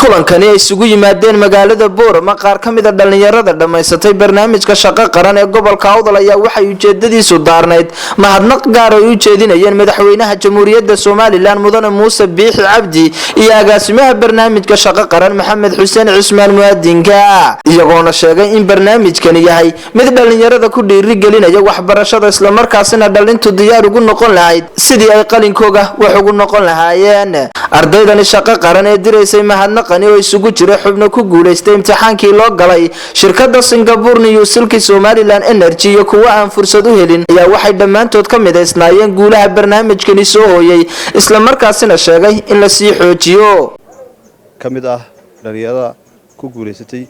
kulankani ay isugu yimaadeen magaalada Boorama qaar ka mid ah dhalinyarada dhameysatay barnaamijka shaqo qaran ee gobolka Awdal ayaa waxay ujeedadiisu daarnayd mahadnaq gaar ah oo u jeedinayeen madaxweynaha Jamhuuriyadda Soomaaliland Mudane Muuse Biixi Cabdi iyo agaasimaha barnaamijka shaqo qaran Maxamed Xuseen Cismaan Muwaadinka iyagoona sheegay in barnaamijkani yahay mid dhalinyarada ku dhiirigelinaya waxbarashada isla markaasina dhalintu diyaar ugu noqon lahayd sidii ay qalinkooga wax ugu noqon lahaayeen ardaydani shaqo qaran ee direysay mahadnaqani oo isugu jira xubno ku guuleystay imtixaankii loo galay shirkadda Singapore New Silk Somaliland Energy iyo kuwa aan fursad u helin ayaa waxay dhamaantood ka mideysnaayeen guulaha barnaamijkani soo hooyay isla markaasina sheegay in la sii xoojiyo kamid ah dhalinyarada ku guuleysatay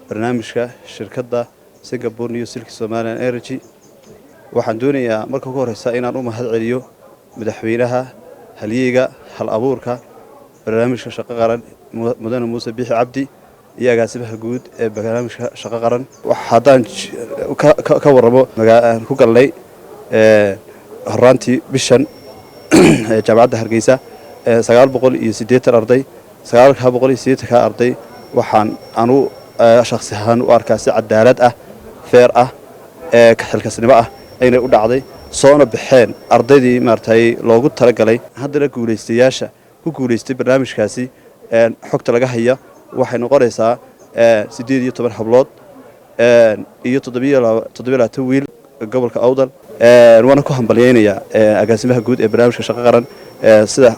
barnaamijka shirkadda Singapore New Silk Somaliland Energy waxaan doonayaa marka ugu horeysa inaan u mahad celiyo madaxweynaha halyeega hal abuurka barnaamijka shaqo qaran Mudane Muuse Biixi Cabdi iyo agaasimaha guud ee barnaamijka shaqo qaran waxaan ka waramo ku galnay horaantii bishan jaamacadda Hargeysa 980 arday 980 arday waxaan anu shakhsi ahaan u arkaa si cadaalad ah fair ah ka xilkasnimo ah ayna u dhacday soona baxeen ardaydii maartay loogu talagalay haddana guuleystayaasha ku guuleystay barnaamijkaasi xogta laga haya waxay noqonaysaa 18 hablood iyo 7 wiil gobolka Awdal wana ku hambalyeynaya agaasimaha guud ee barnaamijka shaqo qaran sida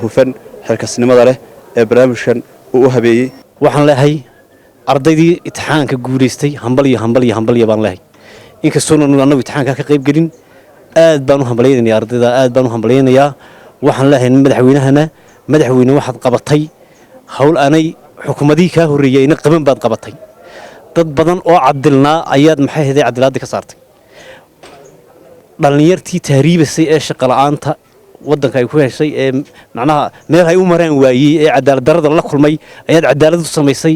hufan xilkasnimada leh ee barnaamijkan uu habeeyay waxaan leeyahay ardaydii imtixaanka guuleystay hambal iyo baan leeyahay inkastoo anagu imtixaanka ka qayb galin aad baan u hambalyeynaya ardayda aad baan u hambalyeynaya waxaan leeyahay madaxweynahana madaxweyne waxaad qabatay hawl aanay xukuumadii ka horeeyay in qaban baad qabatay dad badan oo cadilnaa ayaad maxay heeday cadilaad ka saartay dhalinyartii tahriibasay ee shaqo la'aanta wadanka ay ku heshay ee macnaha meel ay u maraan waayay ee cadaalad darrada la kulmay ayaad cadaalad u sameysay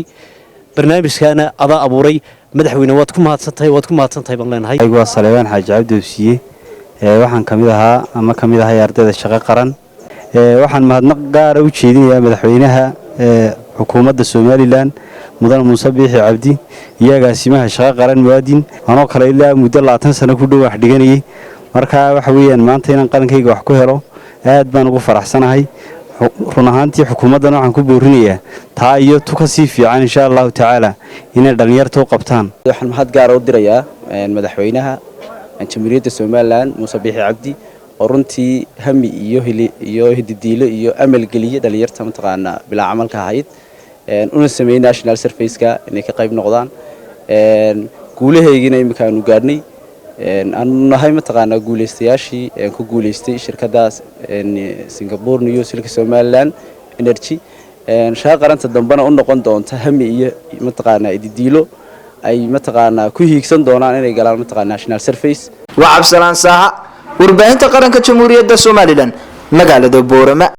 barnaamijkaana adaa abuuray madaxweyne waad ku mahadsantahay baan leenahay aygu Saleebaan Xaaji Cabdi Oosiye waxaan kamid ahay ardayda shaqo qaran waxaan mahadnaq gaar ah u jeedinayaa madaxweynaha xukuumadda Somaliland Mudane Muuse Biixi Cabdi iyo agaasimaha shaqo qaran Muwaadin anoo kale ilaa muddo 20 sano ku dhow wax dhiganayay marka waxa weeyaan maanta inaan qarankayga wax ku helo aad baan ugu faraxsanahay run ahaantii xukuumaddan waxaan ku boorinayaa taa iyo tu ka sii fiican insha Allah tacaala inay dhalinyarta u qabtaan waxaan mahad gaar ah u dirayaa madaxweynaha Jamhuuriyadda Somaliland Muuse Biixi Cabdi oo runtii hami iyo hididiilo iyo amal geliye dhalinyarta mataqaana bila amalka ahayd una sameeyay national service-ka inay ka qayb noqdaan guulaheygina imika aanu gaarnay aan nahay mataqaana guuleystayaashii ku guuleystay shirkadaas Singapore New Silk Somaliland Energy shaqo qaranta dambana u noqon doonta hami iyo mataqaana ididiilo ay mataqaana ku hiigsan doonaan inay galaan mataqaana national service waa Cabsalaan Saaha warbaahinta qaranka Jamhuuriyadda Somaliland magaalada Boorama.